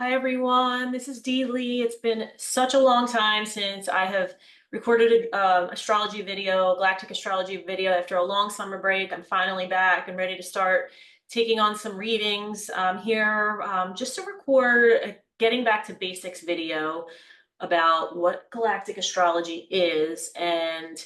Hi everyone, this is Dee Lee. It's been such a long time since I have recorded an astrology video, Galactic Astrology video after a long summer break. I'm finally back and ready to start taking on some readings here just to record a getting back to basics video about what Galactic Astrology is, and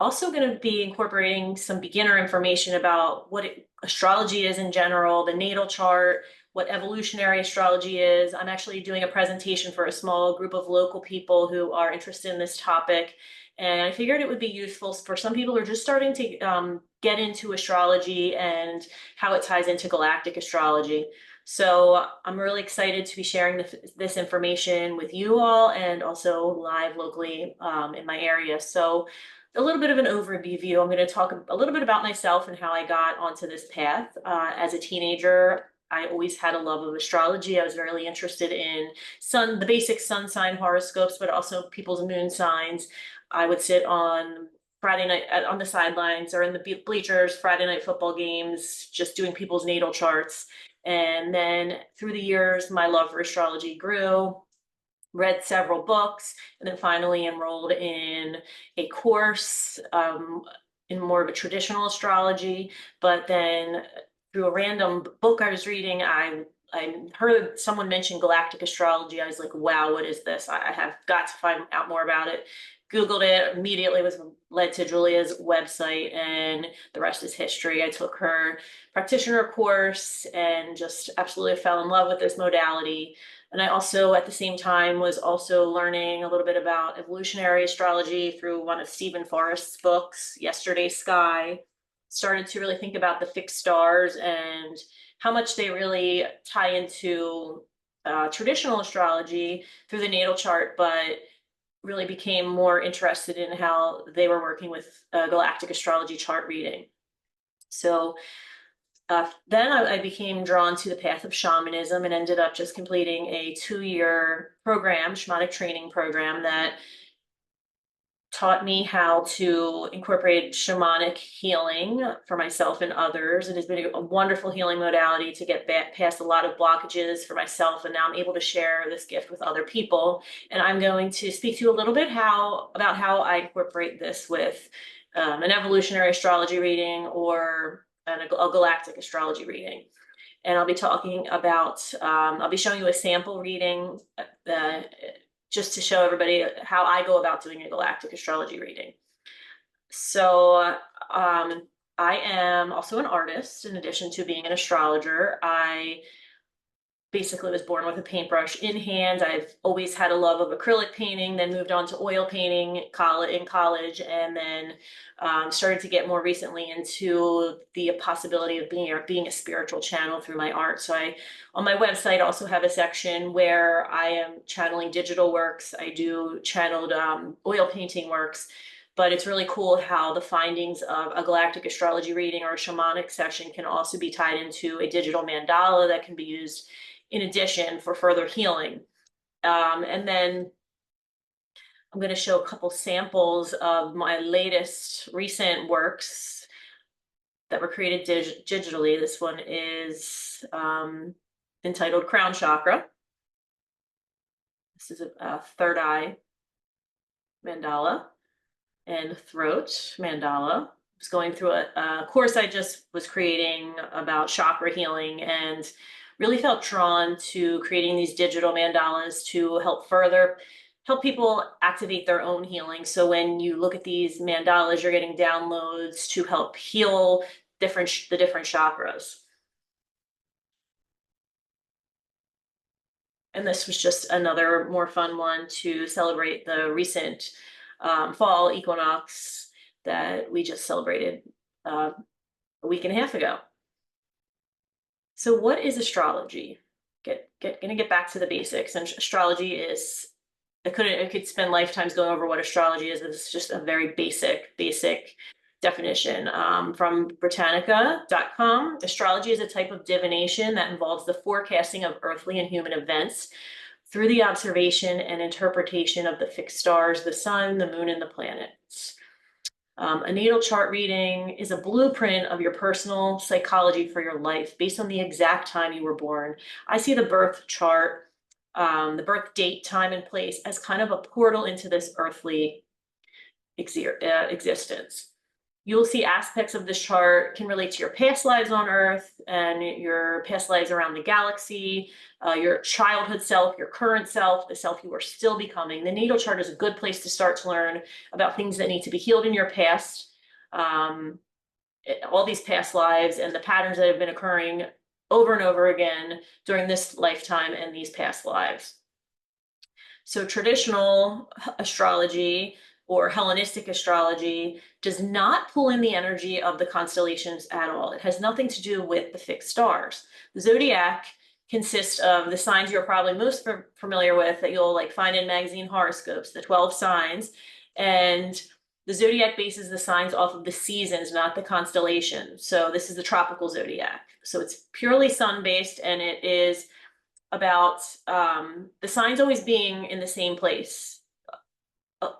also going to be incorporating some beginner information about what astrology is in general, the natal chart, what evolutionary astrology is. I'm actually doing a presentation for a small group of local people who are interested in this topic. And I figured it would be useful for some people who are just starting to get into astrology and how it ties into galactic astrology. So I'm really excited to be sharing this information with you all and also live locally in my area. So a little bit of an overview. I'm going to talk a little bit about myself and how I got onto this path. As a teenager, I always had a love of astrology. I was really interested in the basic sun sign horoscopes, but also people's moon signs. I would sit on Friday night on the sidelines or in the bleachers, Friday night football games, just doing people's natal charts. And then through the years, my love for astrology grew. Read several books, and then finally enrolled in a course in more of a traditional astrology. But then through a random book I was reading, I heard someone mention galactic astrology. I was like, wow, what is this? I have got to find out more about it. Googled it, immediately was led to Julia's website, and the rest is history. I took her practitioner course and just absolutely fell in love with this modality. And I also, at the same time, was also learning a little bit about evolutionary astrology through one of Stephen Forrest's books, Yesterday's Sky. Started to really think about the fixed stars and how much they really tie into traditional astrology through the natal chart, but really became more interested in how they were working with galactic astrology chart reading. So then I became drawn to the path of shamanism and ended up just completing a 2-year program, shamanic training program, that taught me how to incorporate shamanic healing for myself and others. It has been a wonderful healing modality to get back past a lot of blockages for myself, and now I'm able to share this gift with other people. And I'm going to speak to you a little bit about how I incorporate this with an evolutionary astrology reading or a galactic astrology reading. And I'll be talking about, I'll be showing you a sample reading just to show everybody how I go about doing a galactic astrology reading. So I am also an artist in addition to being an astrologer. I basically was born with a paintbrush in hand. I've always had a love of acrylic painting, then moved on to oil painting in college, and then started to get more recently into the possibility of being a spiritual channel through my art. So on my website, also have a section where I am channeling digital works. I do channeled oil painting works. But it's really cool how the findings of a galactic astrology reading or a shamanic session can also be tied into a digital mandala that can be used in addition for further healing. And then I'm going to show a couple samples of my latest recent works that were created digitally. This one is entitled Crown Chakra. This is a third eye mandala and throat mandala. I was going through a course I just was creating about chakra healing, and really felt drawn to creating these digital mandalas to help people activate their own healing. So when you look at these mandalas, you're getting downloads to help heal the different chakras. And this was just another more fun one to celebrate the recent fall equinox that we just celebrated a week and a half ago. So what is astrology? Gonna get back to the basics. And astrology is, I could spend lifetimes going over what astrology is. This is just a very basic definition. From Britannica.com, astrology is a type of divination that involves the forecasting of earthly and human events through the observation and interpretation of the fixed stars, the sun, the moon, and the planets. A natal chart reading is a blueprint of your personal psychology for your life based on the exact time you were born. I see the birth chart, the birth date, time, and place as kind of a portal into this earthly existence. You'll see aspects of this chart can relate to your past lives on Earth and your past lives around the galaxy, your childhood self, your current self, the self you are still becoming. The natal chart is a good place to start to learn about things that need to be healed in your past, um, all these past lives and the patterns that have been occurring over and over again during this lifetime and these past lives. So traditional astrology or Hellenistic astrology does not pull in the energy of the constellations at all. It has nothing to do with the fixed stars. The zodiac consists of the signs you're probably most familiar with that you'll like find in magazine horoscopes, the 12 signs. And the zodiac bases the signs off of the seasons, not the constellation. So this is the tropical zodiac. So it's purely sun-based, and it is about the signs always being in the same place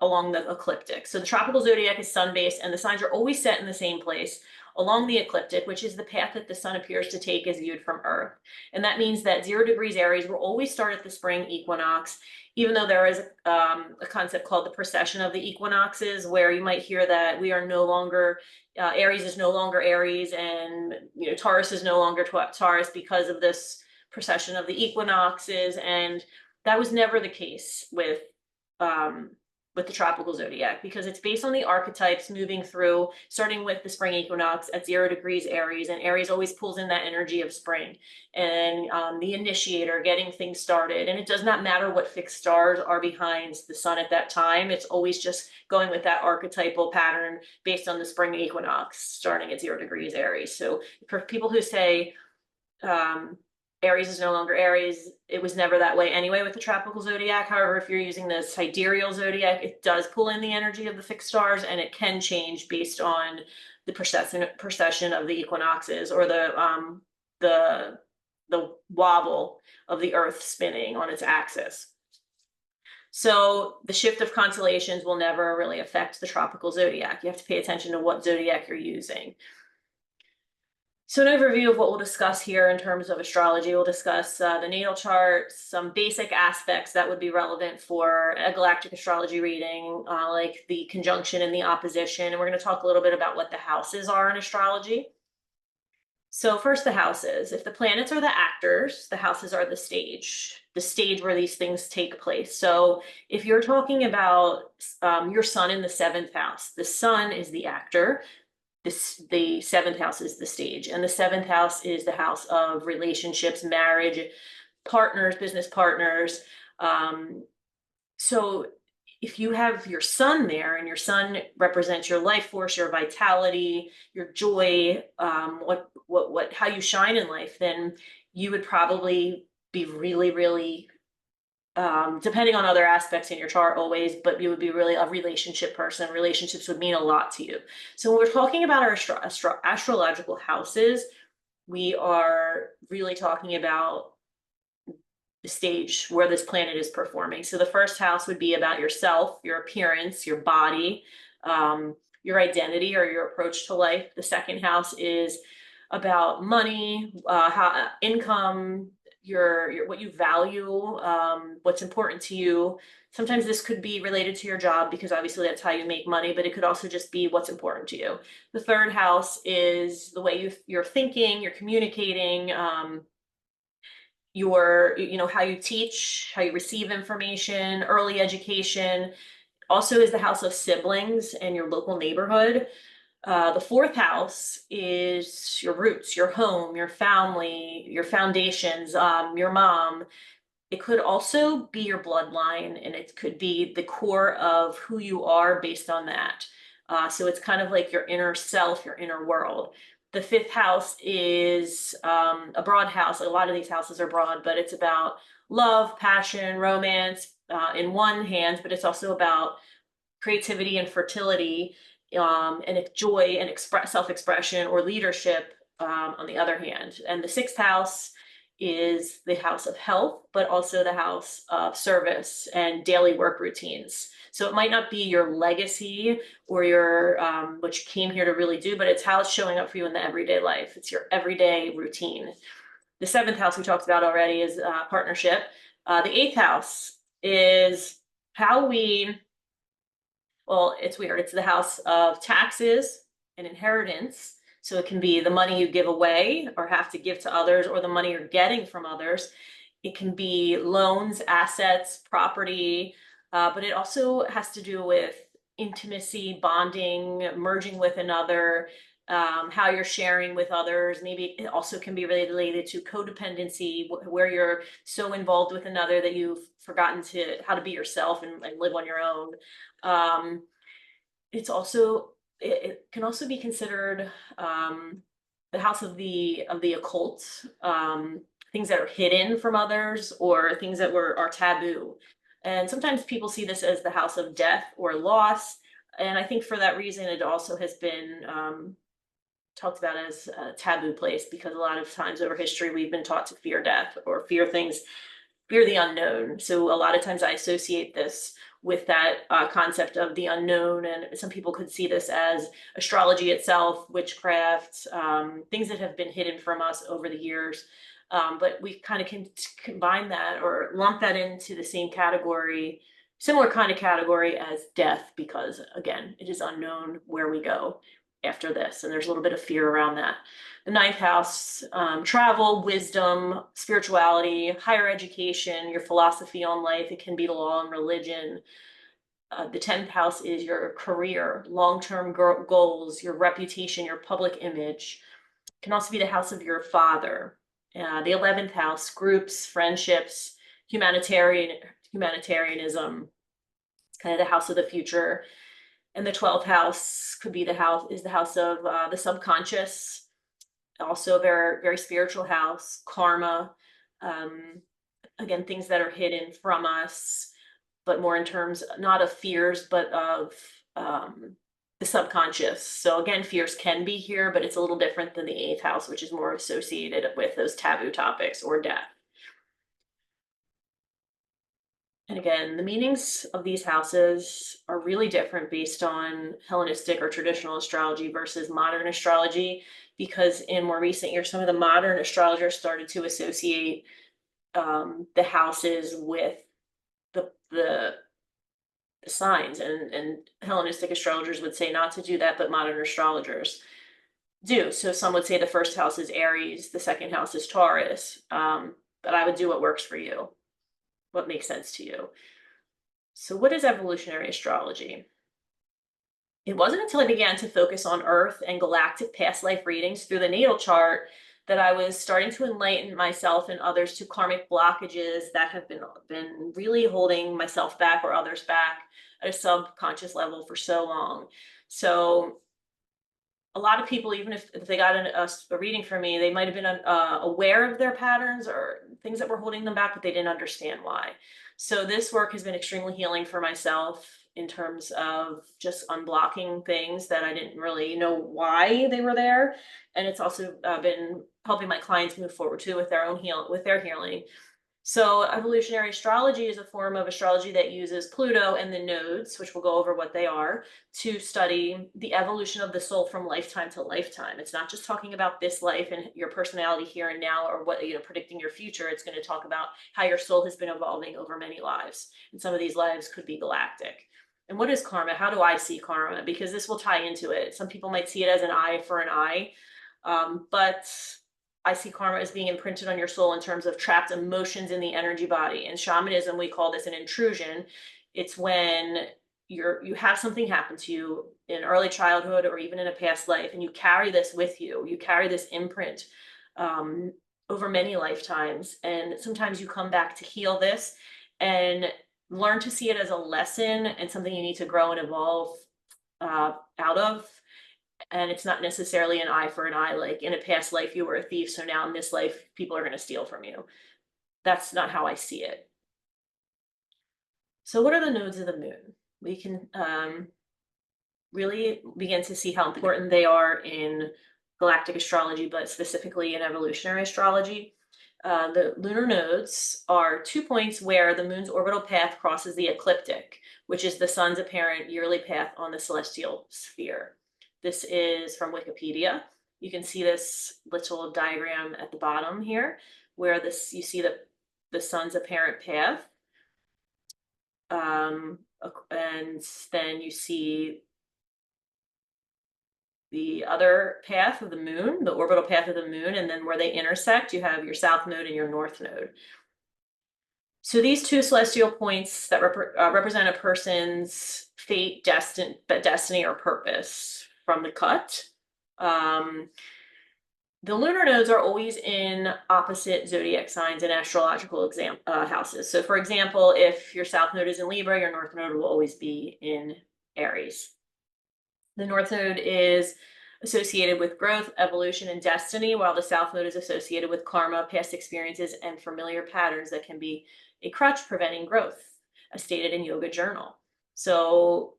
along the ecliptic. So the tropical zodiac is sun-based, and the signs are always set in the same place along the ecliptic, which is the path that the sun appears to take as viewed from Earth. And that means that 0 degrees Aries will always start at the spring equinox, even though there is a concept called the precession of the equinoxes, where you might hear that we are no longer, Aries is no longer Aries, and Taurus is no longer Taurus because of this precession of the equinoxes. And that was never the case with the tropical zodiac, because it's based on the archetypes moving through, starting with the spring equinox at 0 degrees Aries, and Aries always pulls in that energy of spring and the initiator, getting things started. And it does not matter what fixed stars are behind the sun at that time. It's always just going with that archetypal pattern based on the spring equinox starting at 0 degrees Aries. So for people who say Aries is no longer Aries, it was never that way anyway with the tropical zodiac. However, if you're using the sidereal zodiac, it does pull in the energy of the fixed stars, and it can change based on the precession of the equinoxes, or the wobble of the Earth spinning on its axis. So the shift of constellations will never really affect the tropical zodiac. You have to pay attention to what zodiac you're using. So an overview of what we'll discuss here in terms of astrology. We'll discuss the natal chart, some basic aspects that would be relevant for a galactic astrology reading, like the conjunction and the opposition. And we're going to talk a little bit about what the houses are in astrology. So first, the houses. If the planets are the actors, the houses are the stage where these things take place. So if you're talking about your sun in the 7th house, the sun is the actor. The 7th house is the stage, and the 7th house is the house of relationships, marriage, partners, business partners. So if you have your sun there, and your sun represents your life force, your vitality, your joy, how you shine in life, then you would probably be really, really depending on other aspects in your chart always, but you would be really a relationship person. Relationships would mean a lot to you. So when we're talking about our astrological houses, we are really talking about the stage where this planet is performing. So the first house would be about yourself, your appearance, your body, your identity, or your approach to life. The second house is about money, income, your what you value, what's important to you. Sometimes this could be related to your job, because obviously that's how you make money, but it could also just be what's important to you. The third house is the way you're thinking, you're communicating, how you teach, how you receive information, early education. Also is the house of siblings and your local neighborhood. The fourth house is your roots, your home, your family, your foundations, your mom. It could also be your bloodline, and it could be the core of who you are based on that. So it's kind of like your inner self, your inner world. The fifth house is a broad house. A lot of these houses are broad, but it's about love, passion, romance in one hand, but it's also about creativity and fertility, and joy and self-expression or leadership on the other hand. And the sixth house is the house of health, but also the house of service and daily work routines. So it might not be your legacy or your what you came here to really do, but it's how it's showing up for you in the everyday life. It's your everyday routine. The seventh house we talked about already is partnership. The eighth house is how we, well, it's weird. It's the house of taxes and inheritance. So it can be the money you give away or have to give to others, or the money you're getting from others. It can be loans, assets, property, but it also has to do with intimacy, bonding, merging with another, how you're sharing with others. Maybe it also can be related to codependency, where you're so involved with another that you've forgotten how to be yourself and live on your own. Um, it can also be considered the house of the occult, things that are hidden from others or things that are taboo. And sometimes people see this as the house of death or loss. And I think for that reason, it also has been talked about as a taboo place, because a lot of times over history, we've been taught to fear death or fear the unknown. So a lot of times I associate this with that concept of the unknown. And some people could see this as astrology itself, witchcraft, things that have been hidden from us over the years. But we kind of can combine that or lump that into the same category, similar kind of category as death, because again, it is unknown where we go after this. And there's a little bit of fear around that. The ninth house, travel, wisdom, spirituality, higher education, your philosophy on life. It can be law and religion. The 10th house is your career, long-term goals, your reputation, your public image. It can also be the house of your father. The 11th house, groups, friendships, humanitarianism. It's kind of the house of the future. And the 12th house could be the house of the subconscious, also a very, very spiritual house, karma, um, again, things that are hidden from us, but more in terms not of fears, but of the subconscious. So again, fears can be here, but it's a little different than the eighth house, which is more associated with those taboo topics or death. And again, the meanings of these houses are really different based on Hellenistic or traditional astrology versus modern astrology, because in more recent years, some of the modern astrologers started to associate the houses with the signs, and Hellenistic astrologers would say not to do that, but modern astrologers do. So some would say the first house is Aries, the second house is Taurus, but I would do what works for you, what makes sense to you. So what is evolutionary astrology? It wasn't until I began to focus on Earth and galactic past life readings through the natal chart that I was starting to enlighten myself and others to karmic blockages that have been really holding myself back or others back at a subconscious level for so long. So a lot of people, even if they got a reading from me, they might have been aware of their patterns or things that were holding them back, but they didn't understand why. So this work has been extremely healing for myself in terms of just unblocking things that I didn't really know why they were there. And it's also been helping my clients move forward too with their healing. So evolutionary astrology is a form of astrology that uses Pluto and the nodes, which we'll go over what they are, to study the evolution of the soul from lifetime to lifetime. It's not just talking about this life and your personality here and now, or what, predicting your future. It's going to talk about how your soul has been evolving over many lives. And some of these lives could be galactic. And what is karma? How do I see karma? Because this will tie into it. Some people might see it as an eye for an eye, but I see karma as being imprinted on your soul in terms of trapped emotions in the energy body. In shamanism, we call this an intrusion. It's when you have something happen to you in early childhood or even in a past life, and you carry this with you. You carry this imprint over many lifetimes, and sometimes you come back to heal this and learn to see it as a lesson and something you need to grow and evolve out of. And it's not necessarily an eye for an eye, like in a past life you were a thief, so now in this life people are going to steal from you. That's not how I see it. So what are the nodes of the moon? We can really begin to see how important they are in galactic astrology, but specifically in evolutionary astrology. The lunar nodes are 2 points where the moon's orbital path crosses the ecliptic, which is the sun's apparent yearly path on the celestial sphere. This is from Wikipedia. You can see this little diagram at the bottom here, where you see the sun's apparent path. And then you see the other path of the moon, the orbital path of the moon, and then where they intersect, you have your south node and your north node. So these two celestial points that represent a person's fate, destiny, or purpose from the cut. The lunar nodes are always in opposite zodiac signs and astrological houses. So for example, if your south node is in Libra, your north node will always be in Aries. The north node is associated with growth, evolution, and destiny, while the south node is associated with karma, past experiences, and familiar patterns that can be a crutch preventing growth, as stated in Yoga Journal. So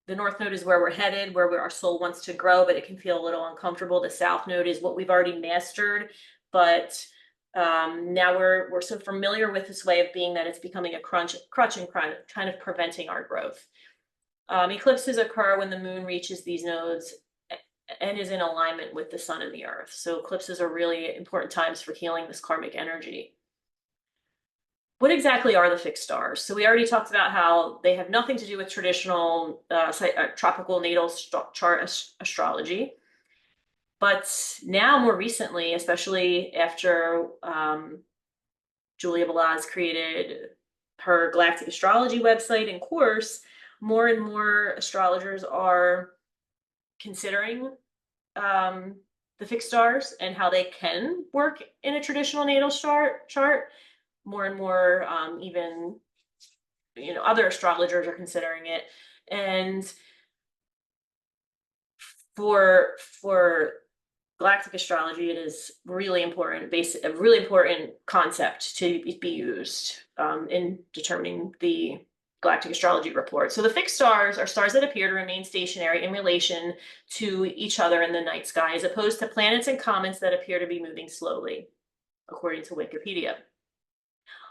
the north node is where we're headed, where our soul wants to grow, but it can feel a little uncomfortable. The south node is what we've already mastered, but now we're so familiar with this way of being that it's becoming a crutch and kind of preventing our growth. Eclipses occur when the moon reaches these nodes and is in alignment with the sun and the earth. So eclipses are really important times for healing this karmic energy. What exactly are the fixed stars? So we already talked about how they have nothing to do with traditional tropical natal chart astrology. But now, more recently, especially after Julia Balaz created her Galactic Astrology website and course, more and more astrologers are considering the fixed stars and how they can work in a traditional natal chart. More and more, even other astrologers are considering it. And for Galactic Astrology, it is really important, a really important concept to be used in determining the Galactic Astrology report. So the fixed stars are stars that appear to remain stationary in relation to each other in the night sky, as opposed to planets and comets that appear to be moving slowly, according to Wikipedia.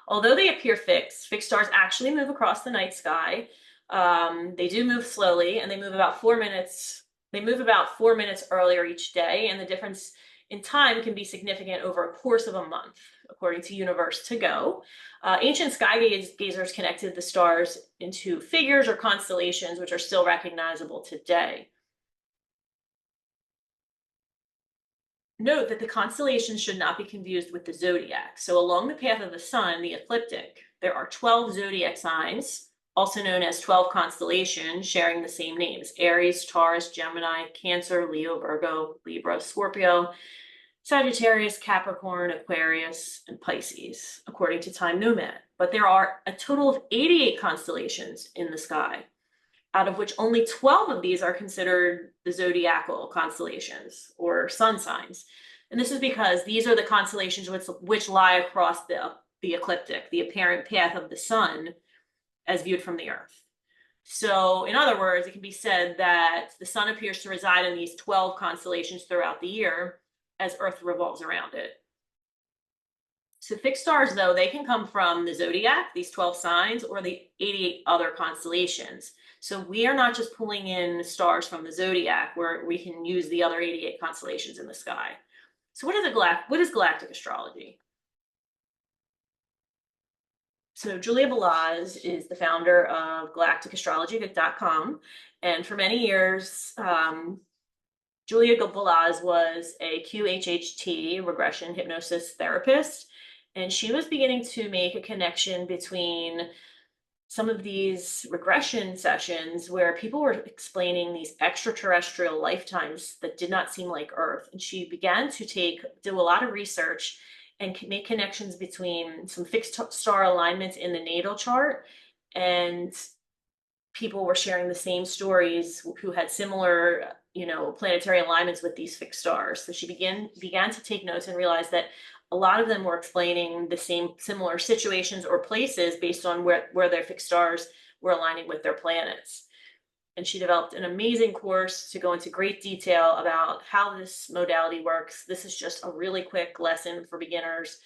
Although they appear fixed stars actually move across the night sky. They do move slowly, and they move about 4 minutes. They move about 4 minutes earlier each day, and the difference in time can be significant over a course of a month, according to Universe to Go. Ancient sky gazers connected the stars into figures or constellations, which are still recognizable today. Note that the constellations should not be confused with the zodiac. So along the path of the sun, the ecliptic, there are 12 zodiac signs, also known as 12 constellations, sharing the same names: Aries, Taurus, Gemini, Cancer, Leo, Virgo, Libra, Scorpio, Sagittarius, Capricorn, Aquarius, and Pisces, according to Time Nomad. But there are a total of 88 constellations in the sky, out of which only 12 of these are considered the zodiacal constellations or sun signs. And this is because these are the constellations which lie across the ecliptic, the apparent path of the sun as viewed from the earth. So in other words, it can be said that the sun appears to reside in these 12 constellations throughout the year as Earth revolves around it. So fixed stars, though, they can come from the zodiac, these 12 signs, or the 88 other constellations. So we are not just pulling in stars from the zodiac, where we can use the other 88 constellations in the sky. So what is Galactic Astrology? So Julia Balaz is the founder of galacticastrology.com. And for many years, Julia Balaz was a QHHT, regression hypnosis therapist. And she was beginning to make a connection between some of these regression sessions where people were explaining these extraterrestrial lifetimes that did not seem like Earth. And she began to do a lot of research and make connections between some fixed star alignments in the natal chart, and people were sharing the same stories who had similar, planetary alignments with these fixed stars. So she began to take notes and realized that a lot of them were explaining the similar situations or places based on where their fixed stars were aligning with their planets. And she developed an amazing course to go into great detail about how this modality works. This is just a really quick lesson for beginners.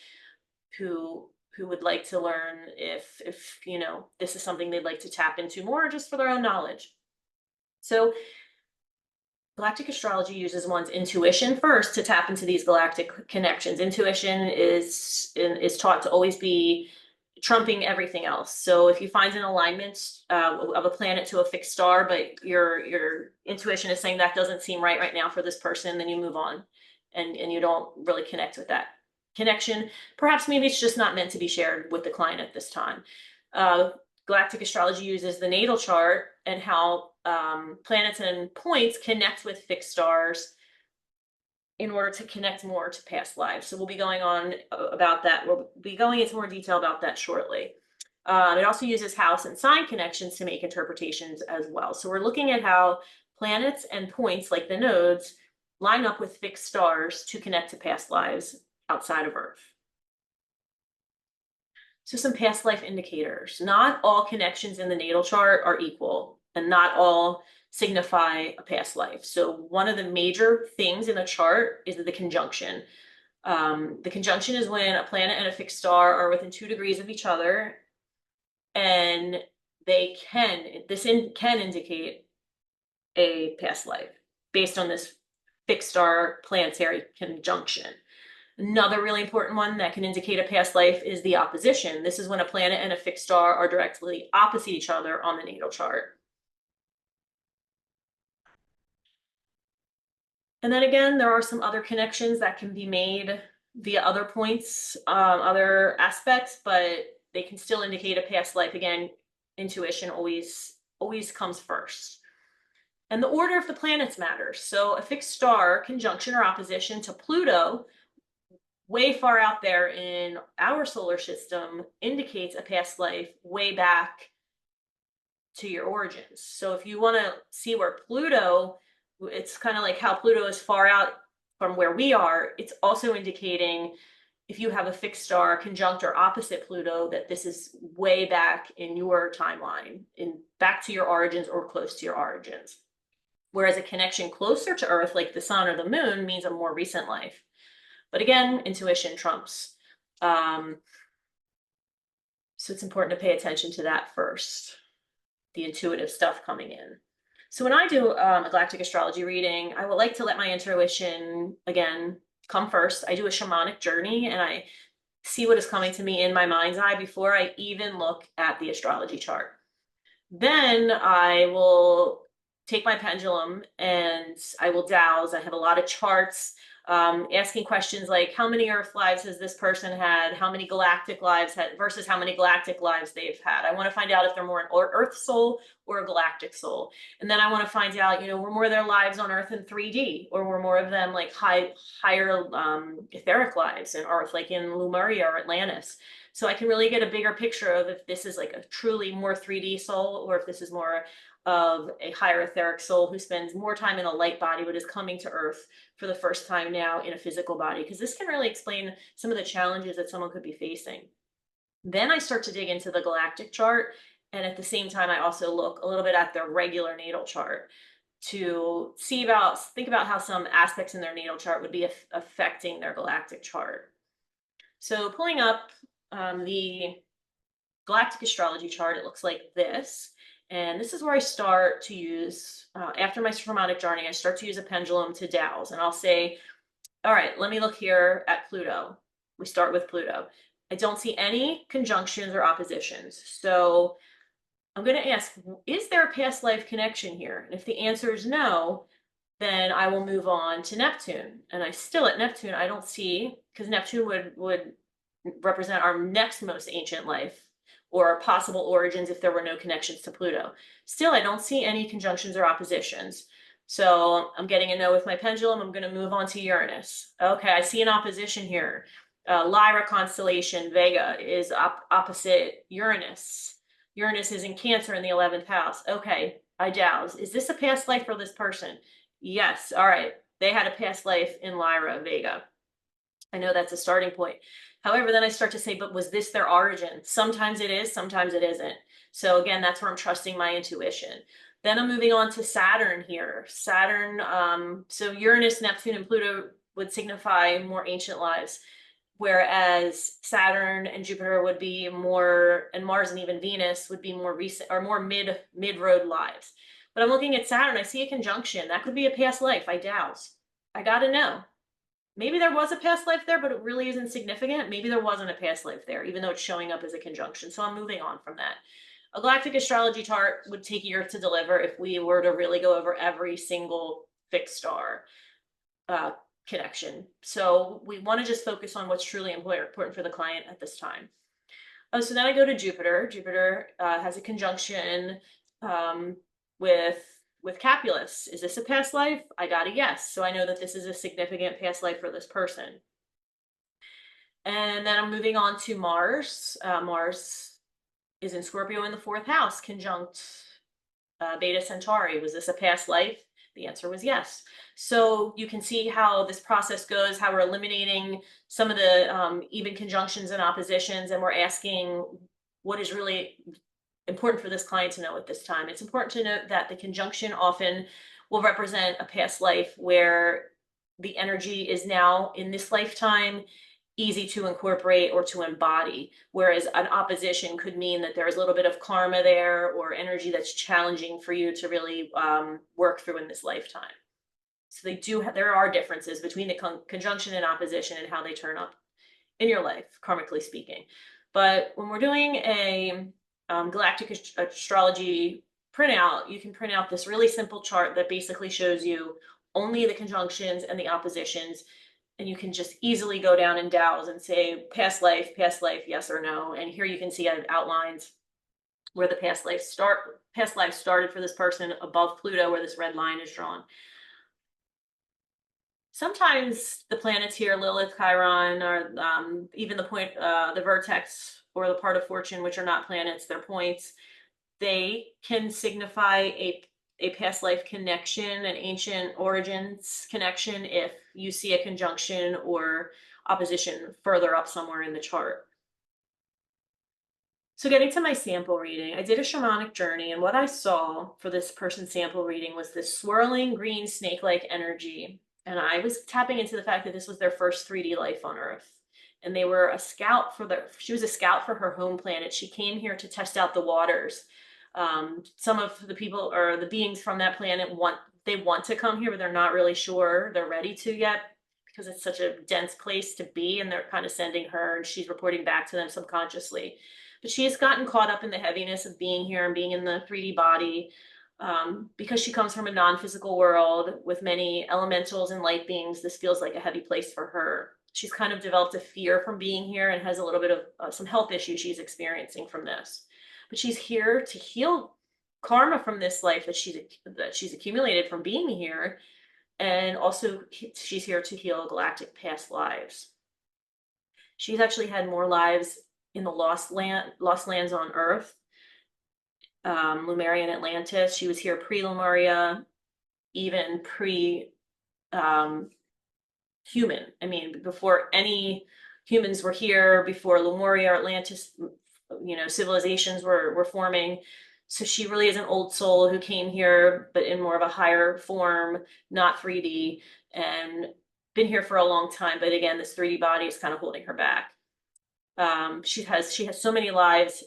who would like to learn if this is something they'd like to tap into more just for their own knowledge. So galactic astrology uses one's intuition first to tap into these galactic connections. Intuition is taught to always be trumping everything else. So if you find an alignment of a planet to a fixed star, but your intuition is saying that doesn't seem right now for this person, then you move on, and you don't really connect with that connection. Perhaps maybe it's just not meant to be shared with the client at this time. Galactic astrology uses the natal chart and how planets and points connect with fixed stars in order to connect more to past lives. So we'll be going on about that. We'll be going into more detail about that shortly. It also uses house and sign connections to make interpretations as well. So we're looking at how planets and points like the nodes line up with fixed stars to connect to past lives outside of Earth. So some past life indicators. Not all connections in the natal chart are equal, and not all signify a past life. So one of the major things in a chart is the conjunction. The conjunction is when a planet and a fixed star are within 2 degrees of each other, and can indicate a past life based on this fixed star planetary conjunction. Another really important one that can indicate a past life is the opposition. This is when a planet and a fixed star are directly opposite each other on the natal chart. And then again, there are some other connections that can be made via other points, other aspects, but they can still indicate a past life. Again, intuition always comes first. And the order of the planets matters. So a fixed star conjunction or opposition to Pluto, way far out there in our solar system, indicates a past life way back to your origins. So if you want to see where Pluto, it's kind of like how Pluto is far out from where we are, it's also indicating if you have a fixed star conjunct or opposite Pluto, that this is way back in your timeline, back to your origins or close to your origins. Whereas a connection closer to Earth, like the sun or the moon, means a more recent life. But again, intuition trumps. So it's important to pay attention to that first, the intuitive stuff coming in. So when I do a galactic astrology reading, I would like to let my intuition, again, come first. I do a shamanic journey, and I see what is coming to me in my mind's eye before I even look at the astrology chart. Then I will take my pendulum and I will dowse. I have a lot of charts, asking questions like, how many Earth lives has this person had? How many galactic lives had versus how many galactic lives they've had? I want to find out if they're more an Earth soul or a galactic soul. And then I want to find out, were more of their lives on Earth in 3D, or were more of them like higher etheric lives in Earth, like in Lemuria or Atlantis. So I can really get a bigger picture of if this is like a truly more 3D soul, or if this is more of a higher etheric soul who spends more time in a light body but is coming to Earth for the first time now in a physical body, because this can really explain some of the challenges that someone could be facing. Then I start to dig into the galactic chart, and at the same time I also look a little bit at their regular natal chart to think about how some aspects in their natal chart would be affecting their galactic chart. So pulling up the galactic astrology chart, it looks like this. And this is where I start to use, after my shamanic journey, I start to use a pendulum to dowse. And I'll say, all right, let me look here at Pluto. We start with Pluto. I don't see any conjunctions or oppositions. So I'm going to ask, is there a past life connection here? And if the answer is no, then I will move on to Neptune. And at Neptune, I don't see, because Neptune would represent our next most ancient life, or possible origins if there were no connections to Pluto. Still, I don't see any conjunctions or oppositions. So I'm getting a no with my pendulum. I'm going to move on to Uranus. Okay, I see an opposition here. Lyra constellation, Vega, is opposite Uranus. Uranus is in Cancer in the 11th house. Okay, I dowse. Is this a past life for this person? Yes. All right. They had a past life in Lyra, Vega. I know that's a starting point. However, then I start to say, but was this their origin? Sometimes it is, sometimes it isn't. So again, that's where I'm trusting my intuition. Then I'm moving on to Saturn here. Saturn, so Uranus, Neptune, and Pluto would signify more ancient lives. whereas Saturn and Jupiter would be more, and Mars and even Venus would be more recent or more mid-road lives. But I'm looking at Saturn, I see a conjunction. That could be a past life, I doubt. I gotta know. Maybe there was a past life there, but it really isn't significant. Maybe there wasn't a past life there, even though it's showing up as a conjunction. So I'm moving on from that. A galactic astrology chart would take years to deliver if we were to really go over every single fixed star connection. So we want to just focus on what's truly important for the client at this time. So then I go to Jupiter. Jupiter has a conjunction with Capulus. Is this a past life? I got a yes. So I know that this is a significant past life for this person. And then I'm moving on to Mars. Mars is in Scorpio in the 4th house, conjunct Beta Centauri. Was this a past life? The answer was yes. So you can see how this process goes, how we're eliminating some of the even conjunctions and oppositions, and we're asking what is really important for this client to know at this time. It's important to note that the conjunction often will represent a past life where the energy is now in this lifetime easy to incorporate or to embody, whereas an opposition could mean that there is a little bit of karma there or energy that's challenging for you to really work through in this lifetime. So there are differences between the conjunction and opposition and how they turn up in your life, karmically speaking. But when we're doing a galactic astrology printout, you can print out this really simple chart that basically shows you only the conjunctions and the oppositions. And you can just easily go down in dowels and say past life, yes or no. And here you can see I've outlined where the past life started for this person above Pluto, where this red line is drawn. Sometimes the planets here, Lilith, Chiron, or even the vertex or the part of fortune, which are not planets, they're points, they can signify a past life connection, an ancient origins connection, if you see a conjunction or opposition further up somewhere in the chart. So getting to my sample reading, I did a shamanic journey, and what I saw for this person's sample reading was this swirling green snake-like energy. And I was tapping into the fact that this was their first 3D life on Earth. And they were she was a scout for her home planet. She came here to test out the waters. Some of the people or the beings from that planet want to come here, but they're not really sure they're ready to yet because it's such a dense place to be, and they're kind of sending her, and she's reporting back to them subconsciously. But she has gotten caught up in the heaviness of being here and being in the 3D body because she comes from a non-physical world with many elementals and light beings. This feels like a heavy place for her. She's kind of developed a fear from being here and has a little bit of some health issues she's experiencing from this. But she's here to heal karma from this life that she's accumulated from being here, and also she's here to heal galactic past lives. She's actually had more lives in the lost lands on Earth, Lemurian Atlantis. She was here pre-Lemuria, even pre-human. I mean, before any humans were here, before Lemuria or Atlantis, civilizations were forming. So she really is an old soul who came here, but in more of a higher form, not 3D, and been here for a long time. But again, this 3D body is kind of holding her back. She has so many lives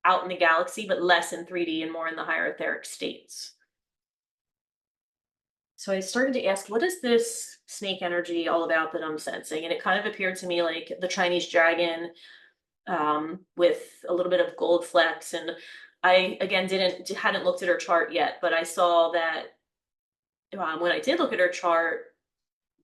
out in the galaxy, but less in 3D and more in the higher etheric states. So I started to ask, what is this snake energy all about that I'm sensing? And it kind of appeared to me like the Chinese dragon, with a little bit of gold flecks. And I, again, hadn't looked at her chart yet, but I saw that when I did look at her chart,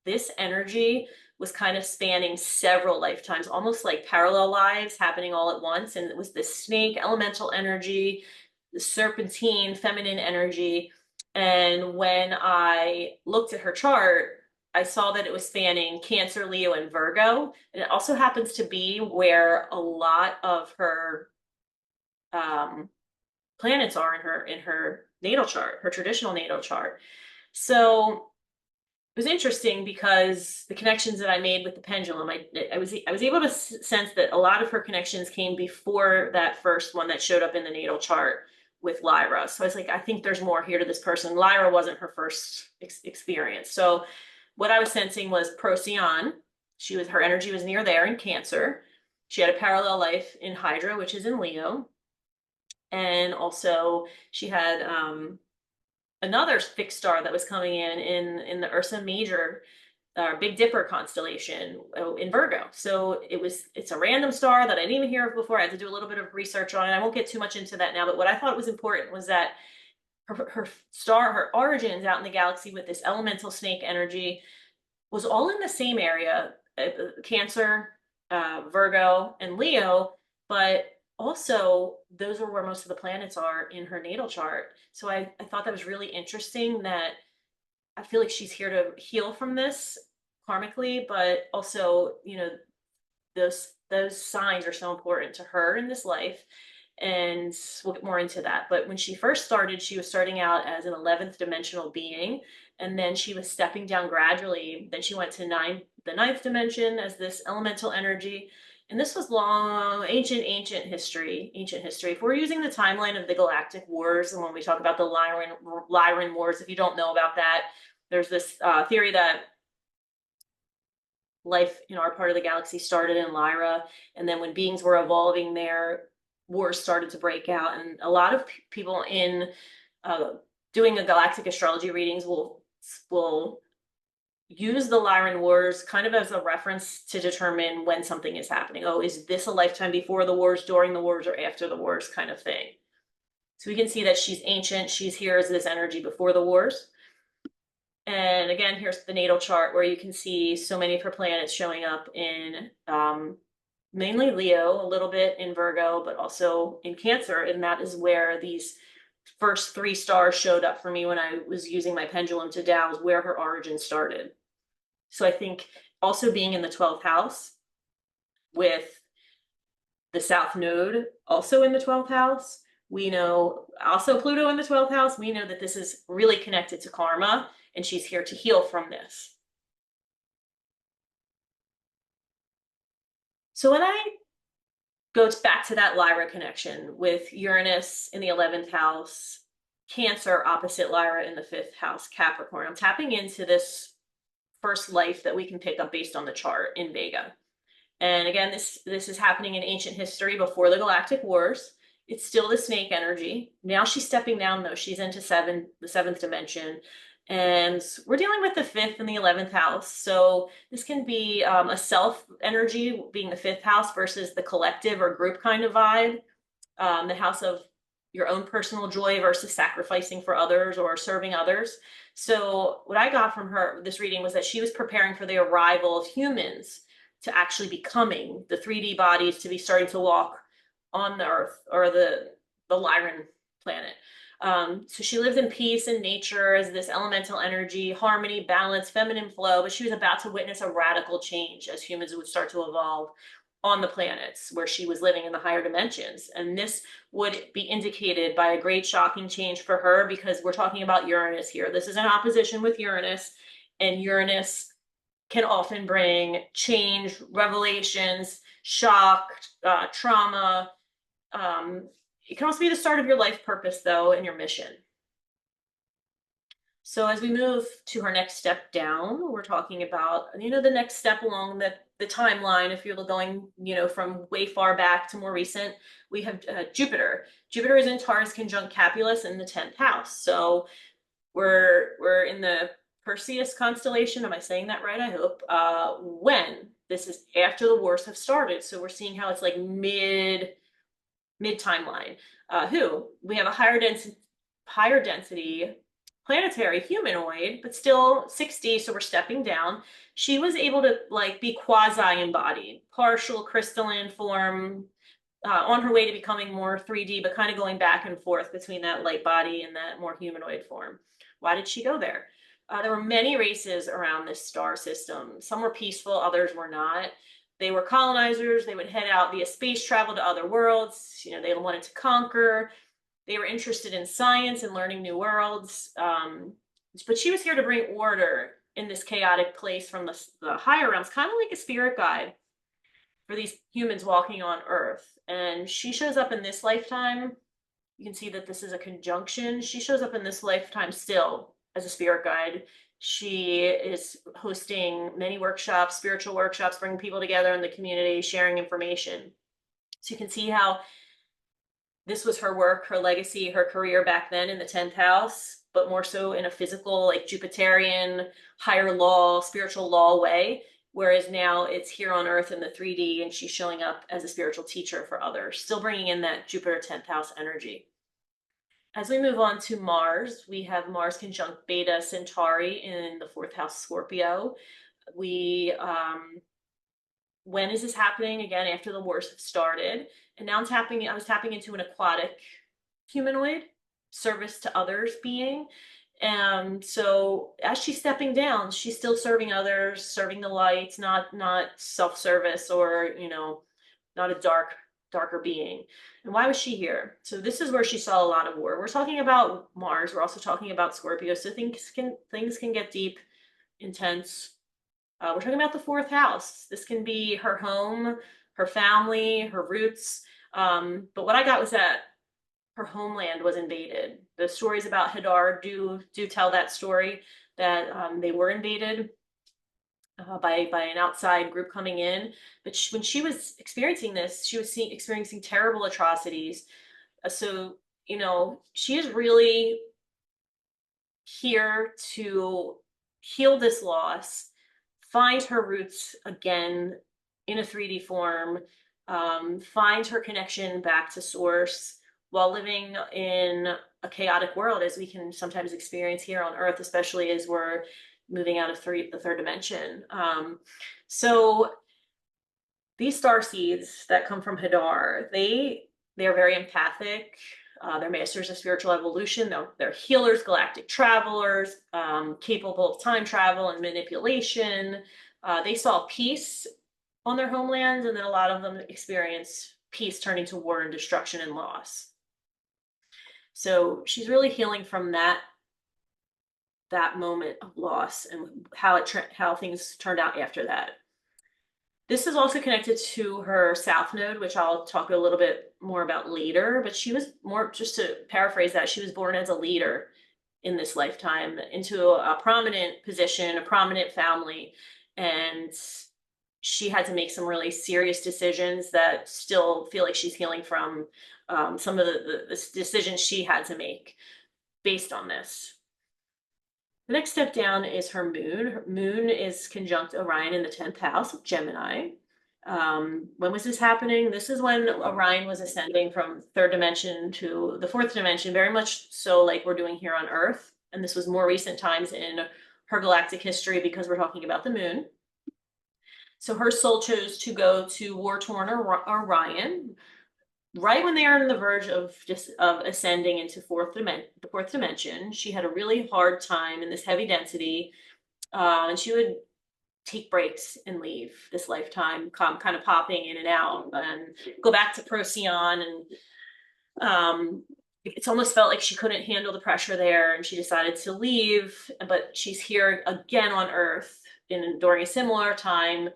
this energy was kind of spanning several lifetimes, almost like parallel lives happening all at once. And it was this snake elemental energy, the serpentine feminine energy. And when I looked at her chart, I saw that it was spanning Cancer, Leo, and Virgo. And it also happens to be where a lot of her planets are in her natal chart, her traditional natal chart. So it was interesting because the connections that I made with the pendulum, I was able to sense that a lot of her connections came before that first one that showed up in the natal chart with Lyra. So I was like, I think there's more here to this person. Lyra wasn't her first experience. So what I was sensing was Procyon, Her energy was near there in Cancer. She had a parallel life in Hydra, which is in Leo. And also she had another fixed star that was coming in the Ursa Major, Big Dipper constellation in Virgo. So it's a random star that I didn't even hear of before. I had to do a little bit of research on it. I won't get too much into that now, but what I thought was important was that her star, her origins out in the galaxy with this elemental snake energy was all in the same area, Cancer, Virgo, and Leo, but also those are where most of the planets are in her natal chart. So I thought that was really interesting that I feel like she's here to heal from this karmically, but also, those signs are so important to her in this life. And we'll get more into that. But when she first started, she was starting out as an 11th dimensional being, and then she was stepping down gradually. Then she went to the ninth dimension as this elemental energy. And this was long, ancient history. If we're using the timeline of the Galactic Wars, and when we talk about the Lyran Wars, if you don't know about that, there's this theory that life in our part of the galaxy started in Lyra, and then when beings were evolving there, wars started to break out, and a lot of people in doing a galactic astrology readings will use the Lyran Wars kind of as a reference to determine when something is happening. Oh, is this a lifetime before the wars, during the wars, or after the wars kind of thing? So we can see that she's ancient. She's here as this energy before the wars. And again, here's the natal chart where you can see so many of her planets showing up in mainly Leo, a little bit in Virgo, but also in Cancer. And that is where these first three stars showed up for me when I was using my pendulum to dowse where her origin started. So I think also being in the 12th house with the South Node also in the 12th house, we know also Pluto in the 12th house, we know that this is really connected to karma, and she's here to heal from this. So when I go back to that Lyra connection with Uranus in the 11th house, Cancer opposite Lyra in the 5th house, Capricorn, I'm tapping into this first life that we can pick up based on the chart in Vega. And again, this is happening in ancient history before the Galactic Wars. It's still the snake energy. Now she's stepping down though. She's into the seventh dimension. And we're dealing with the 5th and the 11th house. So this can be a self energy being the 5th house versus the collective or group kind of vibe. The house of your own personal joy versus sacrificing for others or serving others. So what I got from this reading was that she was preparing for the arrival of humans to actually becoming the 3D bodies, to be starting to walk on the earth or the Lyran planet. So she lives in peace and nature as this elemental energy, harmony, balance, feminine flow, but she was about to witness a radical change as humans would start to evolve on the planets where she was living in the higher dimensions. And this would be indicated by a great shocking change for her, because we're talking about Uranus here. This is in opposition with Uranus, and Uranus can often bring change, revelations, shock, trauma. It can also be the start of your life purpose, though, and your mission. So as we move to her next step down, we're talking about, the next step along the timeline. If you're going, from way far back to more recent, we have Jupiter. Jupiter is in Taurus conjunct Capulus in the 10th house. So we're in the Perseus constellation. Am I saying that right? I hope. When this is after the wars have started. So we're seeing how it's like mid timeline. We have a higher density planetary humanoid, but still 6D, so we're stepping down. She was able to be quasi-embodied, partial crystalline form, on her way to becoming more 3D, but kind of going back and forth between that light body and that more humanoid form. Why did she go there? There were many races around this star system. Some were peaceful, others were not. They were colonizers. They would head out via space travel to other worlds. They wanted to conquer. They were interested in science and learning new worlds. But she was here to bring order in this chaotic place from the higher realms, kind of like a spirit guide for these humans walking on Earth. And she shows up in this lifetime. You can see that this is a conjunction. She shows up in this lifetime still as a spirit guide, She is hosting many workshops, spiritual workshops, bringing people together in the community, sharing information. So you can see how this was her work, her legacy, her career back then in the 10th house, but more so in a physical, like Jupiterian, higher law, spiritual law way. Whereas now it's here on earth in the 3D, and she's showing up as a spiritual teacher for others, still bringing in that Jupiter 10th house energy. As we move on to Mars, we have Mars conjunct Beta Centauri in the 4th house Scorpio. When is this happening? Again, after the wars have started. And now I was tapping into an aquatic humanoid, service to others being. And so as she's stepping down, she's still serving others, serving the light, not self-service or, not a darker being. And why was she here? So this is where she saw a lot of war. We're talking about Mars. We're also talking about Scorpio. So things can get deep, intense. We're talking about the 4th house. This can be her home, her family, her roots. But what I got was that her homeland was invaded. The stories about Hadar do tell that story, that they were invaded by an outside group coming in. But when she was experiencing this, she was experiencing terrible atrocities. So, she is really here to heal this loss, find her roots again in a 3D form, find her connection back to source while living in a chaotic world, as we can sometimes experience here on Earth, especially as we're moving out of the third dimension. So these star seeds that come from Hadar, they are very empathic. They're masters of spiritual evolution. They're healers, galactic travelers, capable of time travel and manipulation. They saw peace on their homeland, and then a lot of them experience peace turning to war and destruction and loss. So she's really healing from that moment of loss and how things turned out after that. This is also connected to her South Node, which I'll talk a little bit more about later, but she was more, just to paraphrase that, she was born as a leader in this lifetime into a prominent position, a prominent family, and she had to make some really serious decisions that still feel like she's healing from, some of the decisions she had to make based on this. The next step down is her moon. Her moon is conjunct Orion in the 10th house of Gemini. When was this happening? This is when Orion was ascending from third dimension to the fourth dimension, very much so like we're doing here on Earth. And this was more recent times in her galactic history because we're talking about the moon. So her soul chose to go to war-torn Orion, right when they are on the verge of ascending into the fourth dimension. She had a really hard time in this heavy density, and she would take breaks and leave this lifetime, kind of popping in and out, and go back to Procyon. And it's almost felt like she couldn't handle the pressure there, and she decided to leave. But she's here again on Earth during a similar time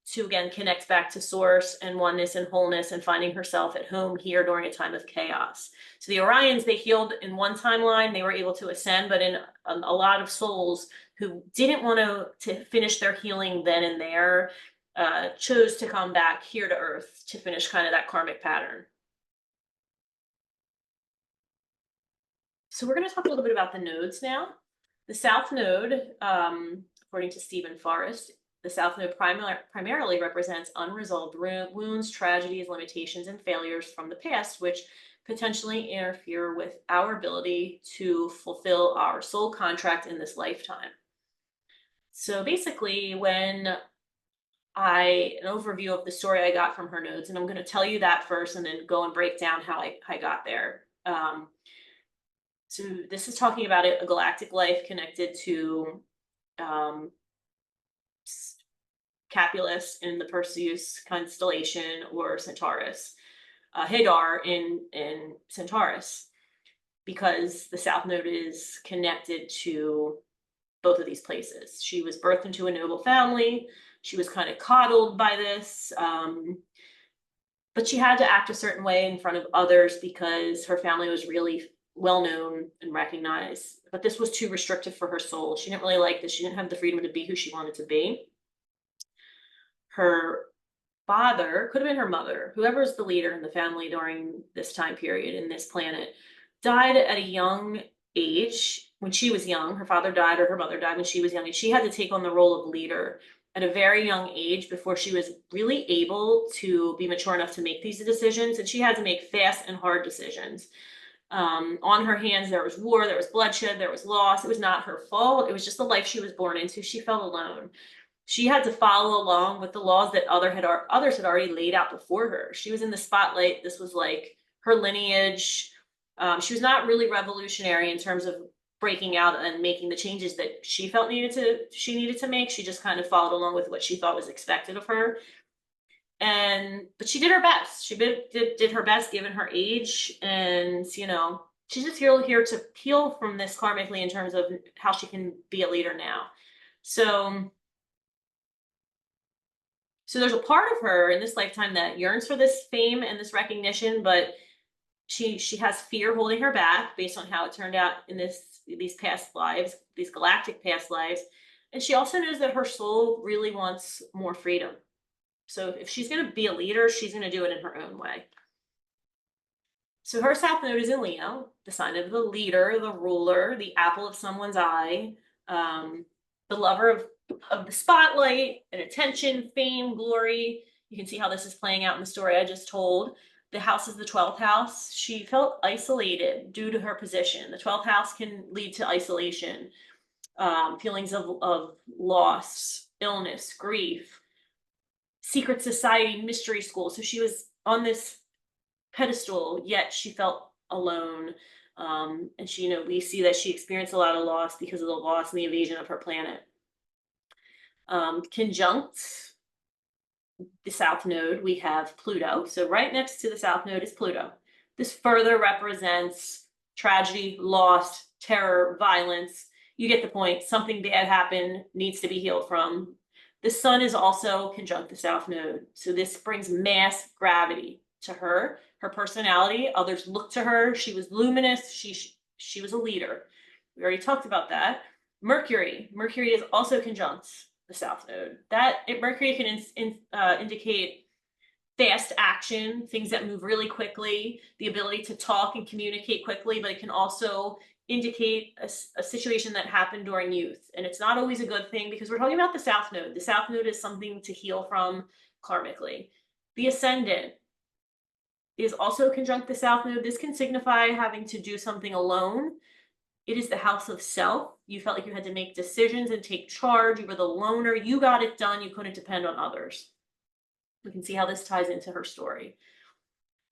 to again connect back to source and oneness and wholeness, and finding herself at home here during a time of chaos. So the Orions, they healed in one timeline, they were able to ascend, but in a lot of souls who didn't want to finish their healing then and there, chose to come back here to Earth to finish kind of that karmic pattern. So we're going to talk a little bit about the nodes now. The South Node, according to Stephen Forrest, the South Node primarily represents unresolved wounds, tragedies, limitations, and failures from the past, which potentially interfere with our ability to fulfill our soul contract in this lifetime. So basically, an overview of the story I got from her nodes, and I'm going to tell you that first and then go and break down how I got there. So this is talking about a galactic life connected to Capulus in the Perseus constellation, or Centaurus, Hadar in Centaurus, because the South Node is connected to both of these places. She was birthed into a noble family. She was kind of coddled by this, but she had to act a certain way in front of others because her family was really well known and recognized, but this was too restrictive for her soul. She didn't really like this. She didn't have the freedom to be who she wanted to be. Her father, could have been her mother, whoever's the leader in the family during this time period in this planet, died at a young age. When she was young, her father died or her mother died when she was young, and she had to take on the role of leader at a very young age before she was really able to be mature enough to make these decisions. And she had to make fast and hard decisions. On her hands, there was war, there was bloodshed, there was loss. It was not her fault. It was just the life she was born into. She felt alone. She had to follow along with the laws that others had already laid out before her. She was in the spotlight. This was like her lineage. She was not really revolutionary in terms of breaking out and making the changes that she felt she needed to make. She just kind of followed along with what she thought was expected of her. But she did her best. She did her best given her age, and she's just here to heal from this karmically in terms of how she can be a leader now. So there's a part of her in this lifetime that yearns for this fame and this recognition, but she has fear holding her back based on how it turned out in these past lives, these galactic past lives. And she also knows that her soul really wants more freedom. So if she's going to be a leader, she's going to do it in her own way. So her South Node is in Leo, the sign of the leader, the ruler, the apple of someone's eye, the lover of the spotlight and attention, fame, glory. You can see how this is playing out in the story I just told. The house is the 12th house. She felt isolated due to her position. The 12th house can lead to isolation, feelings of loss, illness, grief, secret society, mystery school. So she was on this pedestal, yet she felt alone. And we see that she experienced a lot of loss because of the loss and the invasion of her planet. Conjunct the South Node, we have Pluto. So right next to the South Node is Pluto. This further represents tragedy, loss, terror, violence. You get the point. Something bad happened, needs to be healed from. The sun is also conjunct the South Node. So this brings mass gravity to her personality. Others look to her. She was luminous. She was a leader. We already talked about that. Mercury is also conjunct the South Node. Mercury can indicate fast action, things that move really quickly, the ability to talk and communicate quickly, but it can also indicate a situation that happened during youth. And it's not always a good thing because we're talking about the South Node. The South Node is something to heal from karmically. The Ascendant is also conjunct the South Node. This can signify having to do something alone. It is the house of self. You felt like you had to make decisions and take charge. You were the loner. You got it done. You couldn't depend on others. We can see how this ties into her story.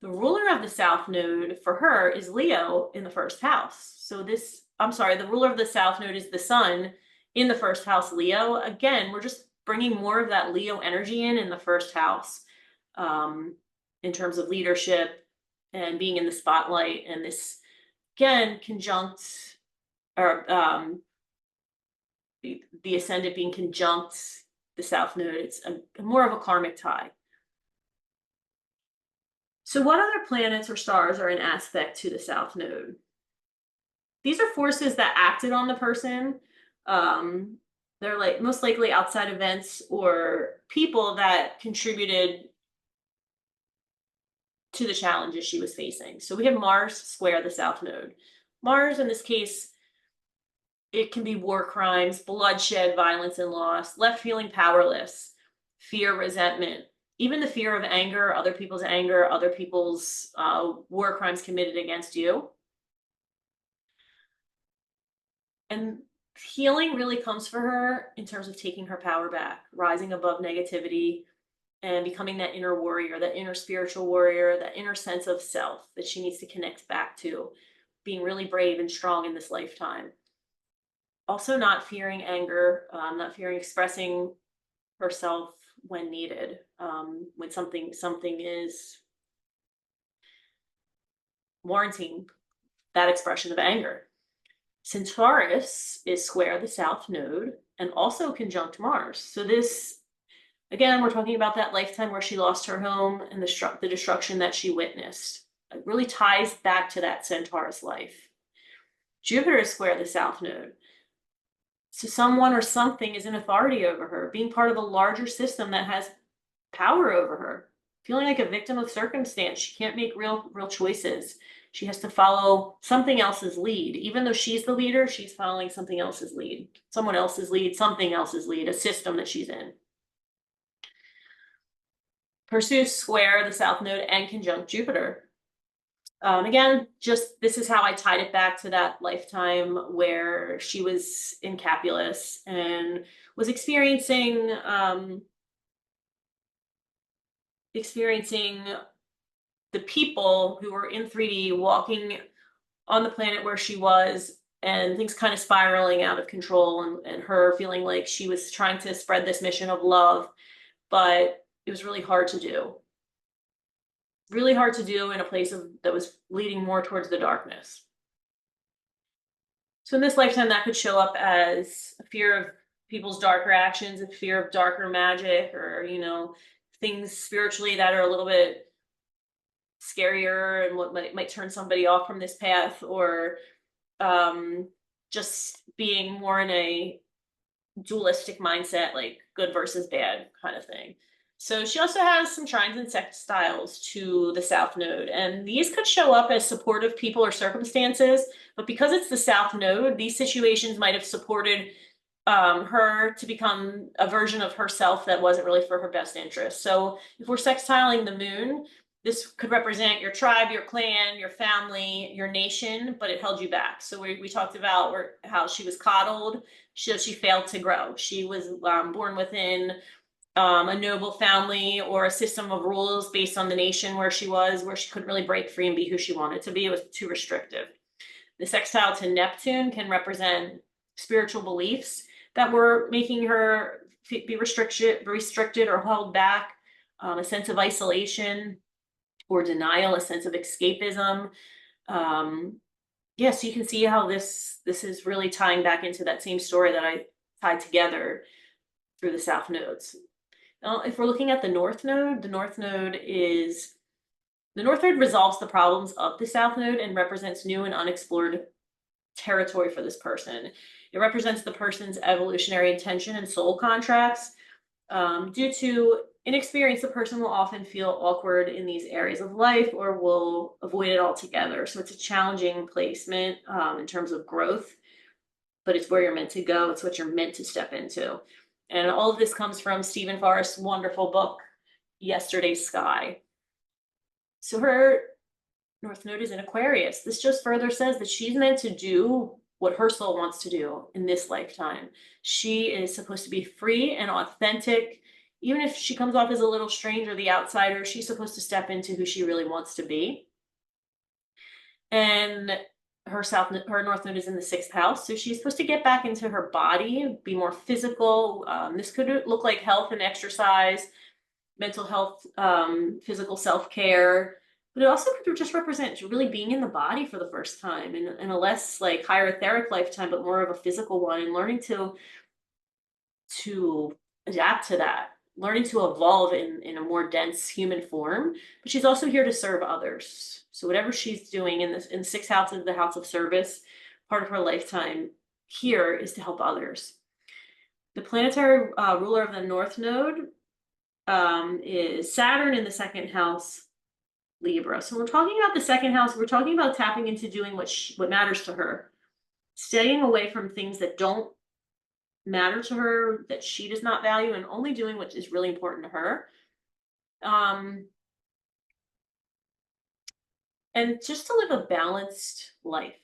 The ruler of the South Node for her is Leo in the first house. So the ruler of the South Node is the sun in the first house, Leo. Again, we're just bringing more of that Leo energy in the first house, in terms of leadership and being in the spotlight. And this, again, conjunct, or the Ascendant being conjunct the South Node. It's more of a karmic tie. So what other planets or stars are in aspect to the South Node? These are forces that acted on the person. They're most likely outside events or people that contributed to the challenges she was facing. So we have Mars square the South Node. Mars, in this case, it can be war crimes, bloodshed, violence, and loss, left feeling powerless, fear, resentment, even the fear of anger, other people's war crimes committed against you. And healing really comes for her in terms of taking her power back, rising above negativity, and becoming that inner warrior, that inner spiritual warrior, that inner sense of self that she needs to connect back to, being really brave and strong in this lifetime. Also not fearing anger, not fearing expressing herself when needed, when something is warranting that expression of anger. Centaurus is square the South Node and also conjunct Mars. So this, again, we're talking about that lifetime where she lost her home and the destruction that she witnessed. It really ties back to that Centaurus life. Jupiter is square the South Node. So someone or something is in authority over her, being part of a larger system that has power over her, feeling like a victim of circumstance. She can't make real choices. She has to follow something else's lead. Even though she's the leader, she's following something else's lead, someone else's lead, something else's lead, a system that she's in. Perseus square the South Node and conjunct Jupiter. Again, just this is how I tied it back to that lifetime where she was in Capulus and was experiencing the people who were in 3D walking on the planet where she was, and things kind of spiraling out of control, and her feeling like she was trying to spread this mission of love, but it was really hard to do. Really hard to do in a place that was leading more towards the darkness. So in this lifetime, that could show up as a fear of people's darker actions, a fear of darker magic, or, things spiritually that are a little bit scarier and what might turn somebody off from this path, or just being more in a dualistic mindset, like good versus bad kind of thing. So she also has some trines and sextiles to the South Node, and these could show up as supportive people or circumstances, but because it's the South Node, these situations might have supported her to become a version of herself that wasn't really for her best interest. So if we're sextiling the moon, this could represent your tribe, your clan, your family, your nation, but it held you back. So we talked about how she was coddled, she failed to grow. She was born within a noble family or a system of rules based on the nation where she couldn't really break free and be who she wanted to be. It was too restrictive. The sextile to Neptune can represent spiritual beliefs that were making her be restricted or held back, a sense of isolation or denial, a sense of escapism. So you can see how this is really tying back into that same story that I tied together through the South nodes. Now, if we're looking at the North Node, the North Node resolves the problems of the South Node and represents new and unexplored territory for this person. It represents the person's evolutionary intention and soul contracts. Due to inexperience, the person will often feel awkward in these areas of life or will avoid it altogether. So it's a challenging placement in terms of growth, but it's where you're meant to go. It's what you're meant to step into. And all of this comes from Stephen Forrest's wonderful book, Yesterday's Sky. So her North Node is in Aquarius. This just further says that she's meant to do what her soul wants to do in this lifetime. She is supposed to be free and authentic. Even if she comes off as a little strange or the outsider, she's supposed to step into who she really wants to be. And her North Node is in the 6th house, so she's supposed to get back into her body, be more physical. This could look like health and exercise, mental health, physical self-care, but it also could just represent really being in the body for the first time in a less like higher etheric lifetime, but more of a physical one, and learning to adapt to that, learning to evolve in a more dense human form. But she's also here to serve others. So whatever she's doing in 6th house is the house of service, part of her lifetime here is to help others. The planetary ruler of the North Node is Saturn in the 2nd house, Libra. So when we're talking about the 2nd house, we're talking about tapping into doing what matters to her, staying away from things that don't matter to her, that she does not value, and only doing what is really important to her. And just to live a balanced life.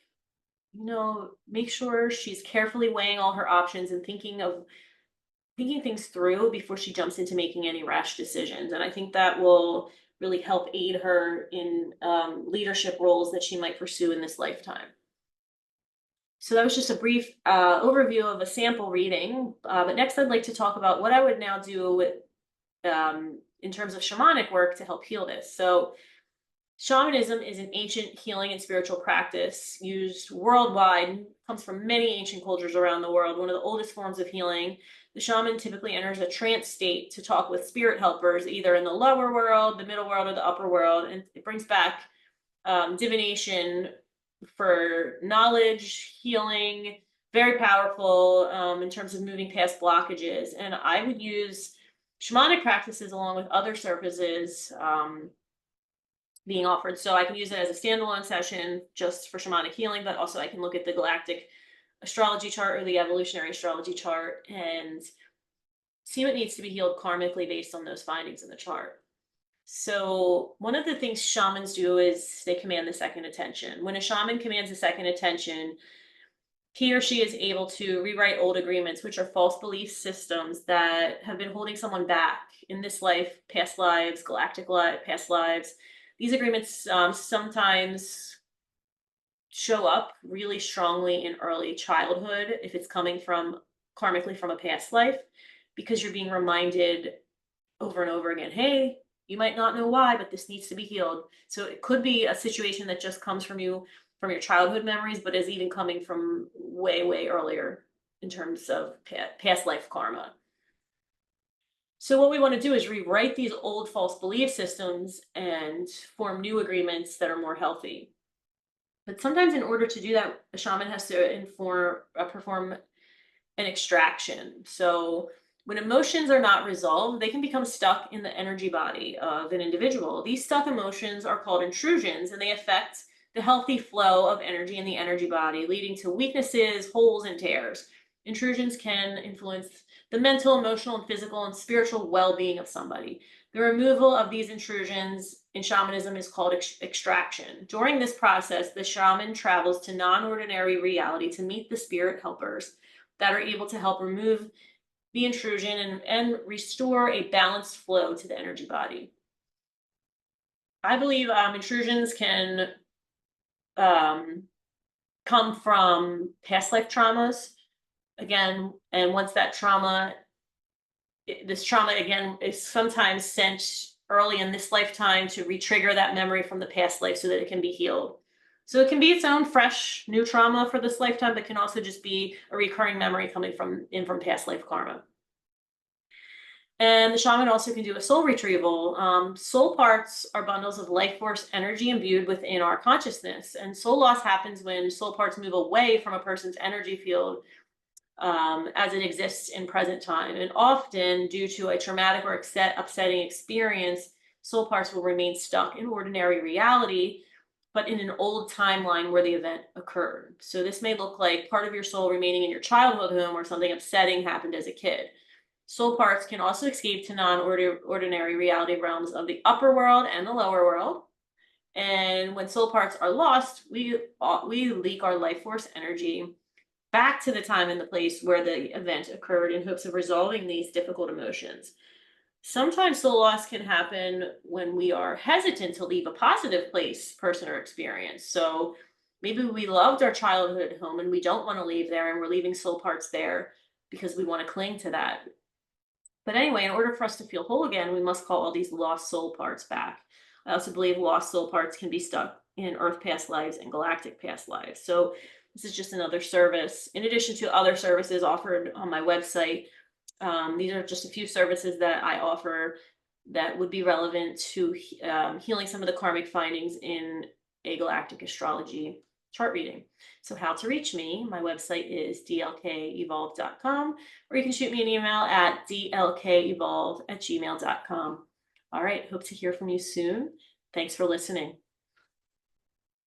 Make sure she's carefully weighing all her options and thinking things through before she jumps into making any rash decisions. And I think that will really help aid her in leadership roles that she might pursue in this lifetime. So that was just a brief overview of a sample reading. But next I'd like to talk about what I would now do with, in terms of shamanic work to help heal this. So shamanism is an ancient healing and spiritual practice used worldwide, comes from many ancient cultures around the world, one of the oldest forms of healing. The shaman typically enters a trance state to talk with spirit helpers, either in the lower world, the middle world, or the upper world, and it brings back divination for knowledge, healing, very powerful in terms of moving past blockages. And I would use shamanic practices along with other services being offered. So I can use it as a standalone session just for shamanic healing, but also I can look at the galactic astrology chart or the evolutionary astrology chart and see what needs to be healed karmically based on those findings in the chart. So one of the things shamans do is they command the second attention. When a shaman commands the second attention, he or she is able to rewrite old agreements, which are false belief systems that have been holding someone back in this life, past lives, galactic life, past lives. These agreements sometimes show up really strongly in early childhood if it's coming from karmically from a past life, because you're being reminded over and over again, hey, you might not know why, but this needs to be healed. So it could be a situation that just comes from you from your childhood memories, but is even coming from way, way earlier in terms of past life karma. So what we want to do is rewrite these old false belief systems and form new agreements that are more healthy. But sometimes in order to do that, a shaman has to perform an extraction. So when emotions are not resolved, they can become stuck in the energy body of an individual. These stuck emotions are called intrusions, and they affect the healthy flow of energy in the energy body, leading to weaknesses, holes, and tears. Intrusions can influence the mental, emotional, and physical and spiritual well-being of somebody. The removal of these intrusions in shamanism is called extraction. During this process, the shaman travels to non-ordinary reality to meet the spirit helpers that are able to help remove the intrusion and restore a balanced flow to the energy body. I believe intrusions can come from past life traumas. Again, and once that trauma, this trauma again is sometimes sent early in this lifetime to re-trigger that memory from the past life so that it can be healed. So it can be its own fresh new trauma for this lifetime, but can also just be a recurring memory coming from past life karma. And the shaman also can do a soul retrieval. Soul parts are bundles of life force energy imbued within our consciousness. And soul loss happens when soul parts move away from a person's energy field as it exists in present time. And often, due to a traumatic or upsetting experience, soul parts will remain stuck in ordinary reality, but in an old timeline where the event occurred. So this may look like part of your soul remaining in your childhood home or something upsetting happened as a kid. Soul parts can also escape to non-ordinary reality realms of the upper world and the lower world. And when soul parts are lost, we leak our life force energy back to the time and the place where the event occurred in hopes of resolving these difficult emotions. Sometimes soul loss can happen when we are hesitant to leave a positive place, person, or experience. So maybe we loved our childhood home and we don't want to leave there, and we're leaving soul parts there because we want to cling to that. But anyway, in order for us to feel whole again, we must call all these lost soul parts back. I also believe lost soul parts can be stuck in earth past lives and galactic past lives. So this is just another service. In addition to other services offered on my website, these are just a few services that I offer that would be relevant to healing some of the karmic findings in a galactic astrology chart reading. So how to reach me, my website is dlkevolve.com, or you can shoot me an email at dlkevolve@gmail.com. All right, hope to hear from you soon. Thanks for listening.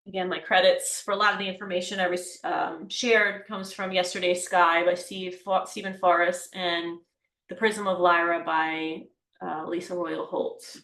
Again, my credits for a lot of the information I shared comes from Yesterday's Sky by Stephen Forrest and The Prism of Lyra by Lisa Royal Holtz.